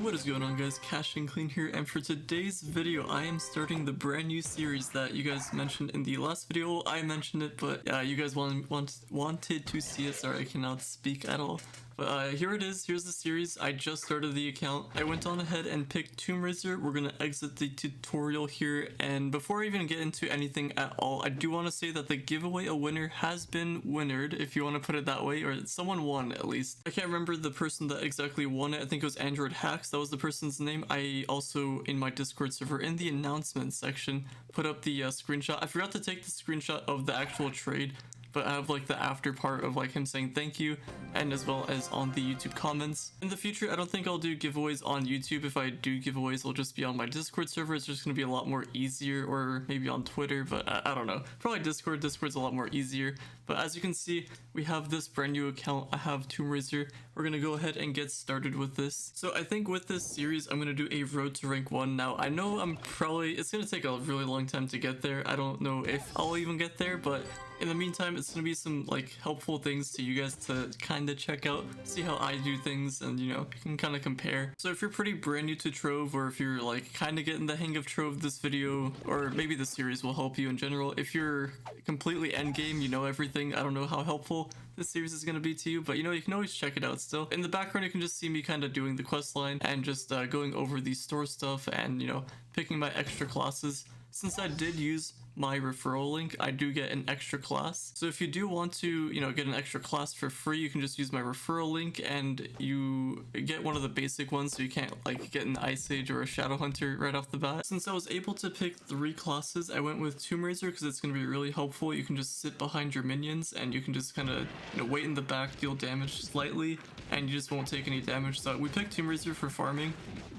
What is going on, guys? Cash and Clean here, and for today's video I am starting the brand new series that you guys mentioned in the last video. I mentioned it, but you guys wanted to see it. Sorry, I cannot speak at all. But here it is. Here's the series. I just started the account. I went on ahead and picked Tomb Raider. We're gonna exit the tutorial here, and before I even get into anything at all, I do want to say that the giveaway, a winner has been winnered, if you want to put it that way, or someone won at least. I can't remember the person that exactly won it. I think it was Android Hacks. That was the person's name. I also, in my Discord server, in the announcement section, put up the screenshot. I forgot to take the screenshot of the actual trade, but I have like the after part of like him saying thank you, and as well as on the YouTube comments. In the future, I don't think I'll do giveaways on YouTube. If I do giveaways, it'll just be on my Discord server. It's just gonna be a lot more easier, or maybe on Twitter, but I don't know. Probably Discord. Discord's a lot more easier. But as you can see, we have this brand new account. I have Tomb Raider. We're gonna go ahead and get started with this. So I think with this series, I'm gonna do a road to rank 1. Now, I know it's gonna take a really long time to get there. I don't know if I'll even get there, but in the meantime, it's gonna be some like helpful things to you guys to kind of check out, see how I do things, and you know, you can kind of compare. So if you're pretty brand new to Trove, or if you're like kind of getting the hang of Trove, this video, or maybe the series will help you in general. If you're completely endgame, you know everything, I don't know how helpful this series is gonna be to you, but you know, you can always check it out still. In the background, you can just see me kind of doing the quest line and just going over the store stuff and, you know, picking my extra classes. Since I did use my referral link, I do get an extra class. So if you do want to, you know, get an extra class for free, you can just use my referral link and you get one of the basic ones, so you can't like get an Ice Age or a Shadow Hunter right off the bat. Since I was able to pick 3 classes, I went with Tomb Raider because it's going to be really helpful. You can just sit behind your minions and you can just kind of, you know, wait in the back, deal damage slightly, and you just won't take any damage. So we picked Tomb Raider for farming.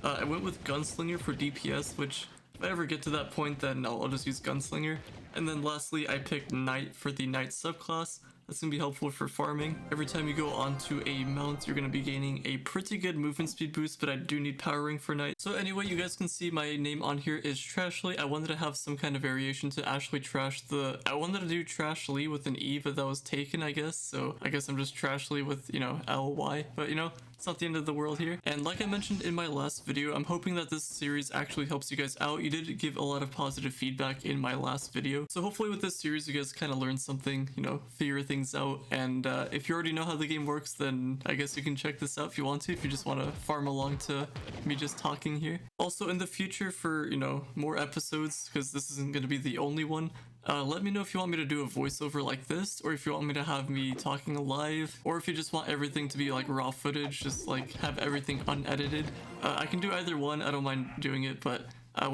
I went with Gunslinger for DPS, which if I ever get to that point, then I'll just use Gunslinger. And then lastly, I picked Knight for the Knight subclass. That's going to be helpful for farming. Every time you go onto a mount, you're going to be gaining a pretty good movement speed boost, but I do need Power Ring for Knight. So anyway, you guys can see my name on here is Trashly. I wanted to have some kind of variation to Ashley Trash. I wanted to do Trashly with an E, but that was taken, I guess. So I guess I'm just Trashly with, you know, LY. But you know, it's not the end of the world here. And like I mentioned in my last video, I'm hoping that this series actually helps you guys out. You did give a lot of positive feedback in my last video. So hopefully with this series, you guys kind of learn something, you know, figure things out. And if you already know how the game works, then I guess you can check this out if you want to, if you just want to farm along to me just talking here. Also in the future, for, you know, more episodes, because this isn't going to be the only one, let me know if you want me to do a voiceover like this, or if you want me to have me talking live, or if you just want everything to be like raw footage, just like have everything unedited. I can do either one. I don't mind doing it, but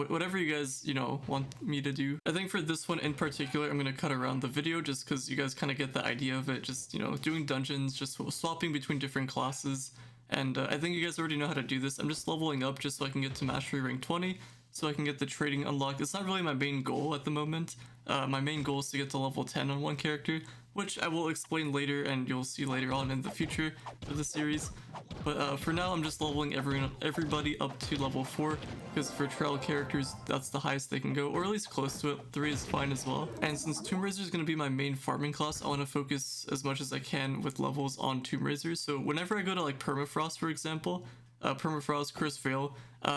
whatever you guys, you know, want me to do. I think for this one in particular, I'm going to cut around the video just because you guys kind of get the idea of it. Just, you know, doing dungeons, just swapping between different classes. And I think you guys already know how to do this. I'm just leveling up just so I can get to Mastery Rank 20, so I can get the trading unlocked. It's not really my main goal at the moment. My main goal is to get to level 10 on one character, which I will explain later and you'll see later on in the future of the series. But for now, I'm just leveling everybody up to level 4, because for trial characters, that's the highest they can go, or at least close to it. 3 is fine as well. And since Tomb Raider is going to be my main farming class, I want to focus as much as I can with levels on Tomb Raider. So whenever I go to like Permafrost, for example, Permafrost, Curse Veil,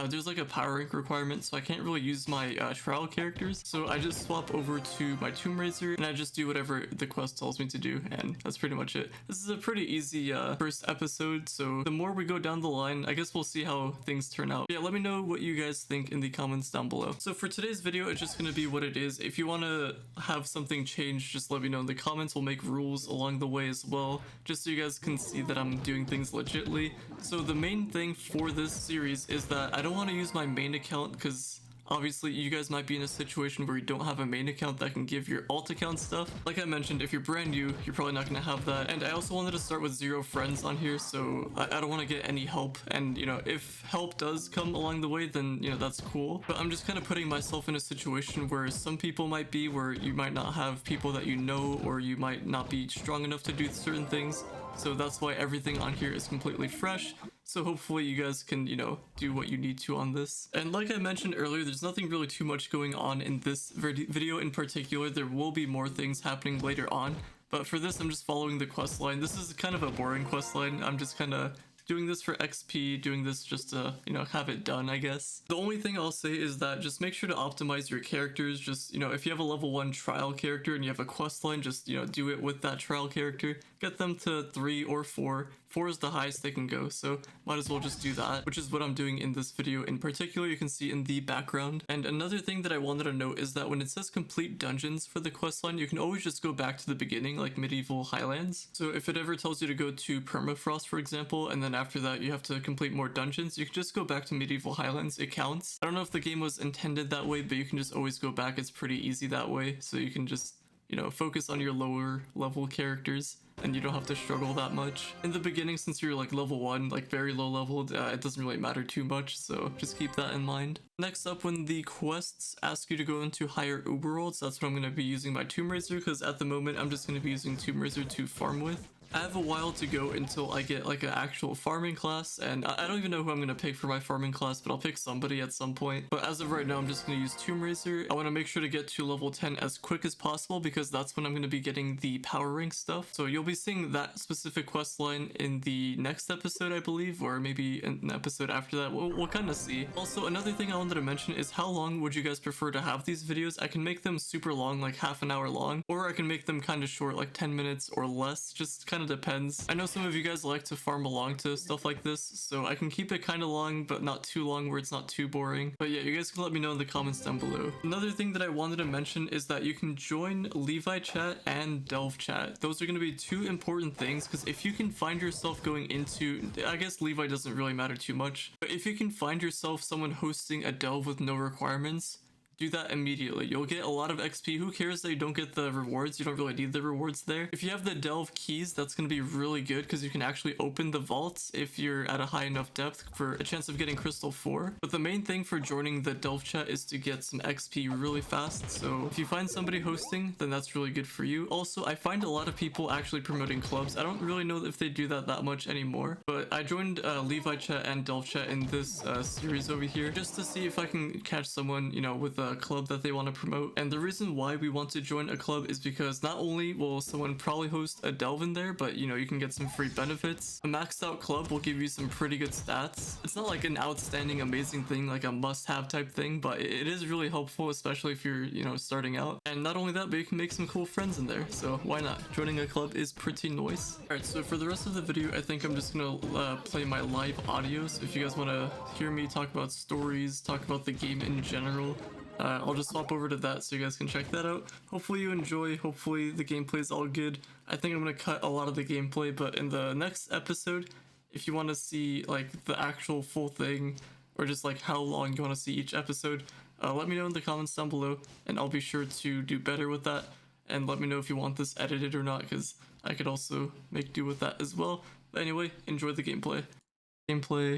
there's like a power rank requirement, so I can't really use my trial characters. So I just swap over to my Tomb Raider and I just do whatever the quest tells me to do, and that's pretty much it. This is a pretty easy first episode, so the more we go down the line, I guess we'll see how things turn out. Yeah, let me know what you guys think in the comments down below. So for today's video, it's just gonna be what it is. If you want to have something changed, just let me know in the comments. We'll make rules along the way as well, just so you guys can see that I'm doing things legitly. So the main thing for this series is that I don't want to use my main account, because obviously you guys might be in a situation where you don't have a main account that can give your alt account stuff. Like I mentioned, if you're brand new, you're probably not going to have that. And I also wanted to start with 0 friends on here, so I don't want to get any help. And you know, if help does come along the way, then you know, that's cool. But I'm just kind of putting myself in a situation where some people might be where you might not have people that you know, or you might not be strong enough to do certain things. So that's why everything on here is completely fresh. So hopefully you guys can, you know, do what you need to on this. And like I mentioned earlier, there's nothing really too much going on in this video in particular. There will be more things happening later on, but for this I'm just following the quest line. This is kind of a boring quest line. I'm just kind of doing this for XP, doing this just to, you know, have it done, I guess. The only thing I'll say is that just make sure to optimize your characters. Just, you know, if you have a level 1 trial character and you have a quest line, just, you know, do it with that trial character. Get them to 3 or 4. 4 is the highest they can go, so might as well just do that, which is what I'm doing in this video in particular. You can see in the background. And another thing that I wanted to note is that when it says complete dungeons for the questline, you can always just go back to the beginning, like medieval highlands. So if it ever tells you to go to permafrost, for example, and then after that you have to complete more dungeons, you can just go back to medieval highlands. It counts. I don't know if the game was intended that way, but you can just always go back. It's pretty easy that way, so you can just, you know, focus on your lower level characters and you don't have to struggle that much. In the beginning, since you're like level 1, like very low leveled, it doesn't really matter too much, so just keep that in mind. Next up, when the quests ask you to go into higher uberworlds, that's when I'm going to be using my Tomb Raiser, because at the moment I'm just going to be using Tomb Raiser to farm with. I have a while to go until I get like an actual farming class, and I don't even know who I'm going to pick for my farming class, but I'll pick somebody at some point. But as of right now, I'm just going to use Tomb Raiser. I want to make sure to get to level 10 as quick as possible, because that's when I'm going to be getting the power rank stuff. So you'll be seeing that specific quest line in the next episode, I believe, or maybe an episode after that. We'll kind of see. Also, another thing I wanted to mention is how long would you guys prefer to have these videos? I can make them super long, like half an hour long, or I can make them kind of short, like 10 minutes or less, just kind of depends. I know some of you guys like to farm along to stuff like this, so I can keep it kind of long but not too long where it's not too boring. But yeah, you guys can let me know in the comments down below. Another thing that I wanted to mention is that you can join Levi chat and Delve chat. Those are going to be two important things, because if you can find yourself going into, I guess Levi doesn't really matter too much, but if you can find yourself someone hosting a Delve with no requirements, do that immediately. You'll get a lot of XP. Who cares that you don't get the rewards? You don't really need the rewards there. If you have the Delve keys, that's going to be really good, because you can actually open the vaults if you're at a high enough depth for a chance of getting Crystal 4. But the main thing for joining the Delve chat is to get some XP really fast. So if you find somebody hosting, then that's really good for you. Also, I find a lot of people actually promoting clubs. I don't really know if they do that much anymore, but I joined Levi chat and Delve chat in this series over here just to see if I can catch someone, you know, with a club that they want to promote. And the reason why we want to join a club is because not only will someone probably host a Delve in there, but you know, you can get some free benefits. A maxed out club will give you some pretty good stats. It's not like an outstanding amazing thing, like a must-have type thing, but it is really helpful, especially if you're, you know, starting out. And not only that, but you can make some cool friends in there, so why not? Joining a club is pretty nice. Alright, so for the rest of the video, I think I'm just gonna play my live audio. So if you guys want to hear me talk about stories, talk about the game in general, I'll just swap over to that so you guys can check that out. Hopefully you enjoy, hopefully the gameplay is all good. I think I'm going to cut a lot of the gameplay, but in the next episode, if you want to see like the actual full thing, or just like how long you want to see each episode, let me know in the comments down below, and I'll be sure to do better with that. And let me know if you want this edited or not, because I could also make do with that as well. But anyway, enjoy the gameplay.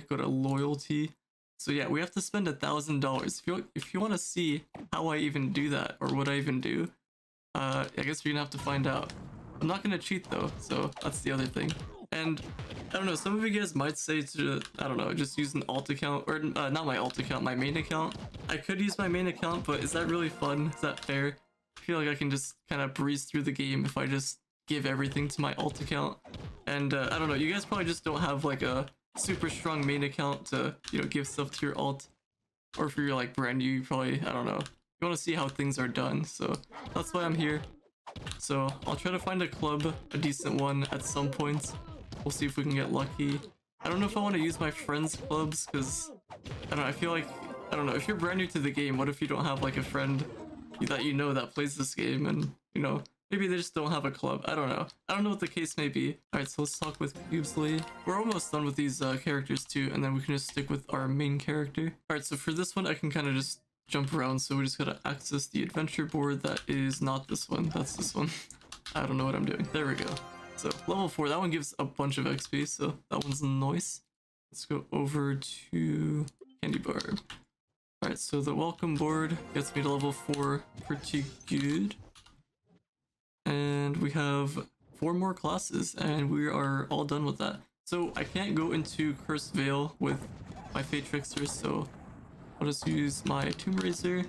Go to loyalty. So yeah, we have to spend $1,000. If you want to see how I even do that, or what I even do, I guess you're gonna have to find out. I'm not gonna cheat though, so that's the other thing. And I don't know, some of you guys might say to, I don't know, just use an alt account, or not my alt account, my main account. I could use my main account, but is that really fun? Is that fair? I feel like I can just kind of breeze through the game if I just give everything to my alt account. And I don't know, you guys probably just don't have like a super strong main account to, you know, give stuff to your alt, or if you're like brand new, you probably, I don't know, you want to see how things are done, so that's why I'm here. So I'll try to find a club, a decent one at some point. We'll see if we can get lucky. I don't know if I want to use my friends' clubs, because I don't know, I feel like, I don't know, if you're brand new to the game, what if you don't have like a friend that you know that plays this game, and you know, maybe they just don't have a club. I don't know. I don't know what the case may be. Alright, so let's talk with Cubesley. We're almost done with these characters too, and then we can just stick with our main character. Alright, so for this one, I can kind of just jump around, so we just gotta access the adventure board. That is not this one, that's this one. I don't know what I'm doing. There we go. So, level 4, that one gives a bunch of XP, so that one's nice. Let's go over to Candy Bar. Alright, so the welcome board gets me to level 4 pretty good. And we have 4 more classes, and we are all done with that. So I can't go into Cursed Vale with my Fate Trickster, so I'll just use my Tomb Raiser,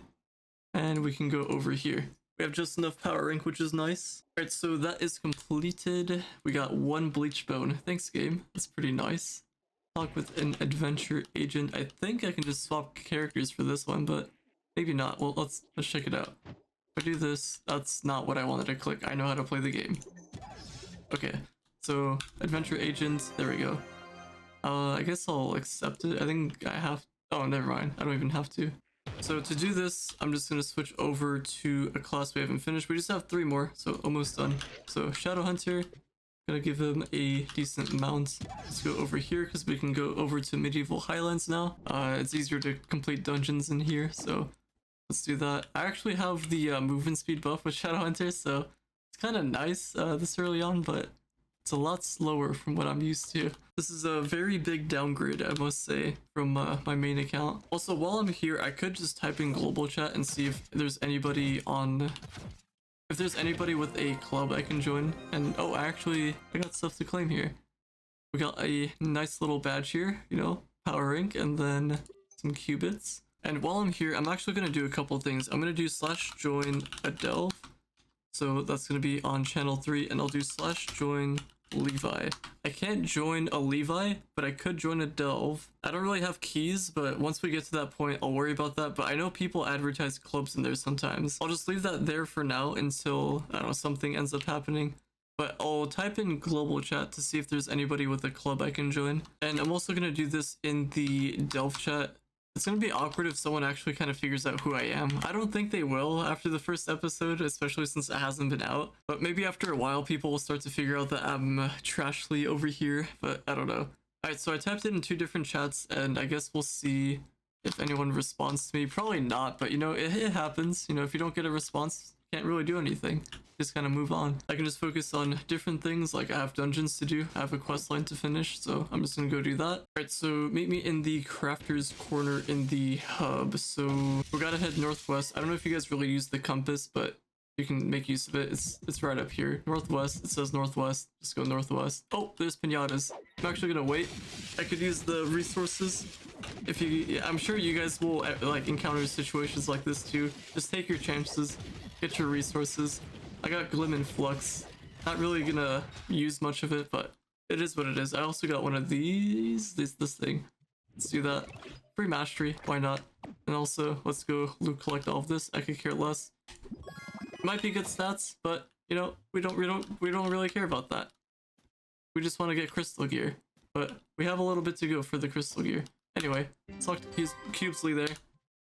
and we can go over here. We have just enough power rank, which is nice. Alright, so that is completed. We got 1 bleach bone. Thanks, game. That's pretty nice. talk with an adventure agent. I think I can just swap characters for this one, but maybe not. Well, let's check it out. If I do this, that's not what I wanted to click. I know how to play the game. Okay, so adventure agent, there we go. I guess I'll accept it. I think I have, oh, never mind. I don't even have to. So to do this, I'm just gonna switch over to a class we haven't finished. We just have 3 more, so almost done. So Shadow Hunter, gonna give him a decent mount. Let's go over here because we can go over to Medieval Highlands now. It's easier to complete dungeons in here, so let's do that. I actually have the movement speed buff with Shadow Hunter, so it's kind of nice this early on, but it's a lot slower from what I'm used to. This is a very big downgrade, I must say, from my main account. Also, while I'm here, I could just type in global chat and see if there's anybody on... If there's anybody with a club I can join. And oh, actually, I got stuff to claim here. We got a nice little badge here, you know, power rank, and then some qubits. And while I'm here, I'm actually going to do a couple things. I'm going to do /join a delve. So that's going to be on channel 3, and I'll do /join Levi. I can't join a Levi, but I could join a delve. I don't really have keys, but once we get to that point, I'll worry about that. But I know people advertise clubs in there sometimes. I'll just leave that there for now until, I don't know, something ends up happening. But I'll type in global chat to see if there's anybody with a club I can join. And I'm also going to do this in the delve chat. It's going to be awkward if someone actually kind of figures out who I am. I don't think they will after the first episode, especially since it hasn't been out. But maybe after a while, people will start to figure out that I'm Trashly over here, but I don't know. Alright, so I typed it in 2 different chats, and I guess we'll see if anyone responds to me. Probably not, but you know, it happens. You know, if you don't get a response, you can't really do anything. Just kind of move on. I can just focus on different things, like I have dungeons to do, I have a quest line to finish, so I'm just gonna go do that. Alright, so meet me in the crafter's corner in the hub. So we gotta head northwest. I don't know if you guys really use the compass, but you can make use of it. It's right up here. Northwest, it says northwest. Just go northwest. Oh, there's pinatas. I'm actually gonna wait. I could use the resources. If you, I'm sure you guys will like encounter situations like this too. Just take your chances, get your resources. I got Glim and Flux. Not really gonna use much of it, but it is what it is. I also got one of these. This thing. Let's do that. Free mastery. Why not? And also, let's go loot collect all of this. I could care less. Might be good stats, but you know, we don't really care about that. We just want to get crystal gear. But we have a little bit to go for the crystal gear. Anyway, talk to Cubesley there.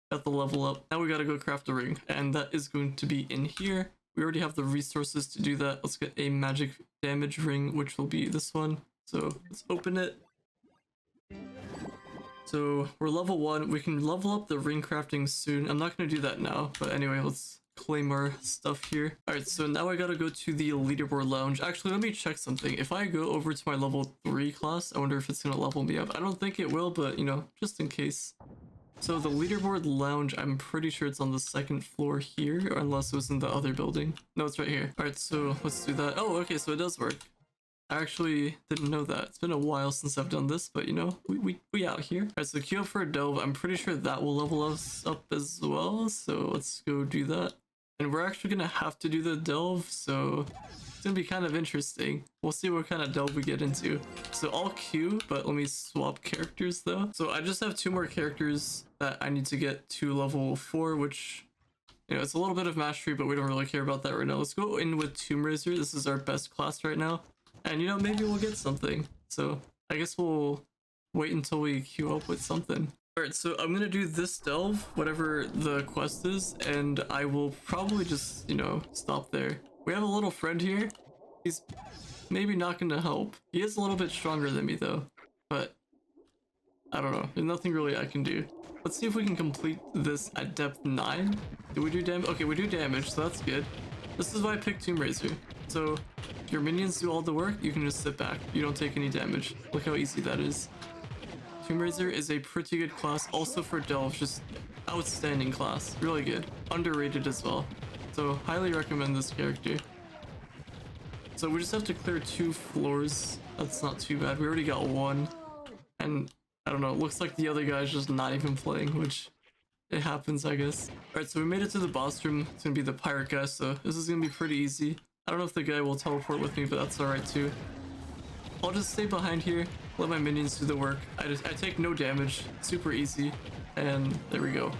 Got the level up. Now we gotta go craft a ring, and that is going to be in here. We already have the resources to do that. Let's get a magic damage ring, which will be this one. So let's open it. So we're level 1. We can level up the ring crafting soon. I'm not going to do that now, but anyway, let's claim our stuff here. Alright, so now I gotta go to the leaderboard lounge. Actually, let me check something. If I go over to my level 3 class, I wonder if it's going to level me up. I don't think it will, but you know, just in case. So the leaderboard lounge, I'm pretty sure it's on the 2nd floor here, or unless it was in the other building. No, it's right here. Alright, so let's do that. Oh, okay, so it does work. I actually didn't know that. It's been a while since I've done this, but you know, we out here. Alright, so queue up for a delve. I'm pretty sure that will level us up as well, so let's go do that. And we're actually gonna have to do the delve, so it's gonna be kind of interesting. We'll see what kind of delve we get into. So I'll queue, but let me swap characters though. So I just have 2 more characters that I need to get to level 4, which, you know, it's a little bit of mastery, but we don't really care about that right now. Let's go in with Tomb Raiser. This is our best class right now. And you know, maybe we'll get something. So I guess we'll wait until we queue up with something. Alright, so I'm gonna do this delve, whatever the quest is, and I will probably just, you know, stop there. We have a little friend here. He's maybe not gonna help. He is a little bit stronger than me though, but I don't know. There's nothing really I can do. Let's see if we can complete this at depth 9. Do we do damage? Okay, we do damage, so that's good. This is why I picked Tomb Raiser. So if your minions do all the work, you can just sit back. You don't take any damage. Look how easy that is. Tomb Raiser is a pretty good class, also for delve, just outstanding class. Really good. Underrated as well. So highly recommend this character. So we just have to clear 2 floors. That's not too bad. We already got 1. And I don't know, it looks like the other guy's just not even playing, which it happens, I guess. Alright, so we made it to the boss room. It's gonna be the pirate guy, so this is gonna be pretty easy. I don't know if the guy will teleport with me, but that's alright too. I'll just stay behind here, let my minions do the work. I take no damage, super easy, and there we go.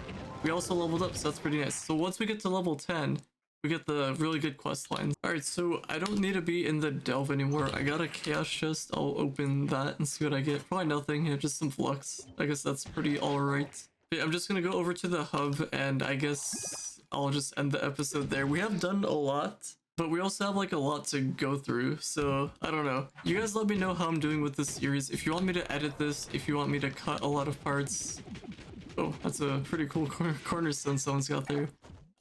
We also leveled up, so that's pretty nice. So once we get to level 10, we get the really good quest lines. Alright, so I don't need to be in the delve anymore. I got a chaos chest. I'll open that and see what I get. Probably nothing, yeah, just some flux. I guess that's pretty alright. Yeah, I'm just gonna go over to the hub, and I guess I'll just end the episode there. We have done a lot, but we also have like a lot to go through, so I don't know. You guys let me know how I'm doing with this series. If you want me to edit this, if you want me to cut a lot of parts. Oh, that's a pretty cool cornerstone someone's got there.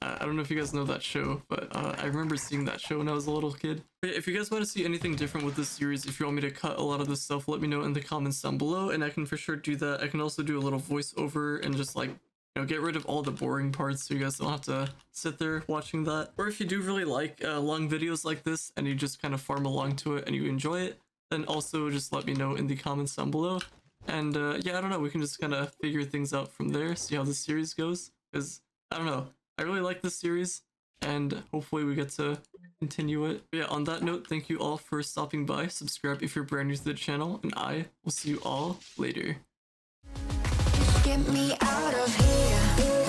I don't know if you guys know that show, but I remember seeing that show when I was a little kid. But yeah, if you guys want to see anything different with this series, if you want me to cut a lot of this stuff, let me know in the comments down below, and I can for sure do that. I can also do a little voiceover and just like, you know, get rid of all the boring parts so you guys don't have to sit there watching that. Or if you do really like long videos like this and you just kind of farm along to it and you enjoy it, then also just let me know in the comments down below. And yeah, I don't know, we can just kind of figure things out from there, see how the series goes, because I don't know, I really like this series, and hopefully we get to continue it. But yeah, on that note, thank you all for stopping by. Subscribe if you're brand new to the channel, and I will see you all later. Get me out of here.